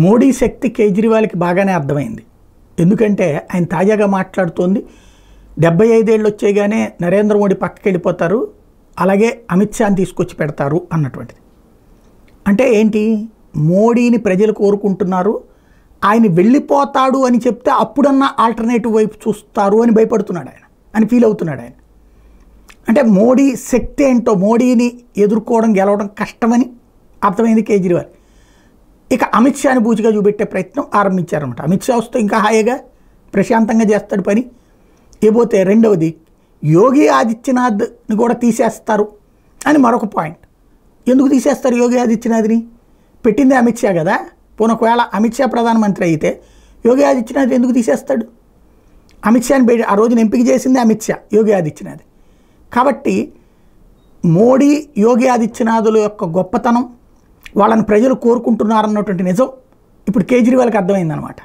మోడీ శక్తి కేజ్రీవాల్కి బాగానే అర్థమైంది. ఎందుకంటే ఆయన తాజాగా మాట్లాడుతోంది 75 ఏళ్ళు వచ్చేగానే నరేంద్ర మోడీ పక్కకి వెళ్ళిపోతారు, అలాగే అమిత్ షాని తీసుకొచ్చి పెడతారు అన్నటువంటిది. అంటే ఏంటి, మోడీని ప్రజలు కోరుకుంటున్నారు, ఆయన వెళ్ళిపోతాడు అని చెప్తే అప్పుడన్నా ఆల్టర్నేటివ్ వైపు చూస్తారు అని భయపడుతున్నాడు ఆయన, అని ఫీల్ అవుతున్నాడు ఆయన. అంటే మోడీ శక్తి ఏంటో, మోడీని ఎదుర్కోవడం గెలవడం కష్టమని అర్థమైంది కేజ్రీవాల్. ఇక అమిత్ షాని బూచిగా చూపెట్టే ప్రయత్నం ఆరంభించారన్నమాట. అమిత్ షా వస్తే ఇంకా హాయిగా ప్రశాంతంగా చేస్తాడు పని. ఇకపోతే రెండవది, యోగి ఆదిత్యనాథ్ని కూడా తీసేస్తారు అని మరొక పాయింట్. ఎందుకు తీసేస్తారు యోగి ఆదిత్యనాథ్ని? పెట్టిందే అమిత్ షా కదా. పోనీ ఒకవేళ అమిత్ షా ప్రధానమంత్రి అయితే యోగి ఆదిత్యనాథ్ ఎందుకు తీసేస్తాడు? అమిత్ షాని ఆ రోజున ఎంపిక చేసిందే అమిత్ షా, యోగి ఆదిత్యనాథ్. కాబట్టి మోడీ యోగి ఆదిత్యనాథుల యొక్క గొప్పతనం, వాళ్ళని ప్రజలు కోరుకుంటున్నారన్నటువంటి నిజం ఇప్పుడు కేజ్రీవాల్కి అర్థమైందనమాట.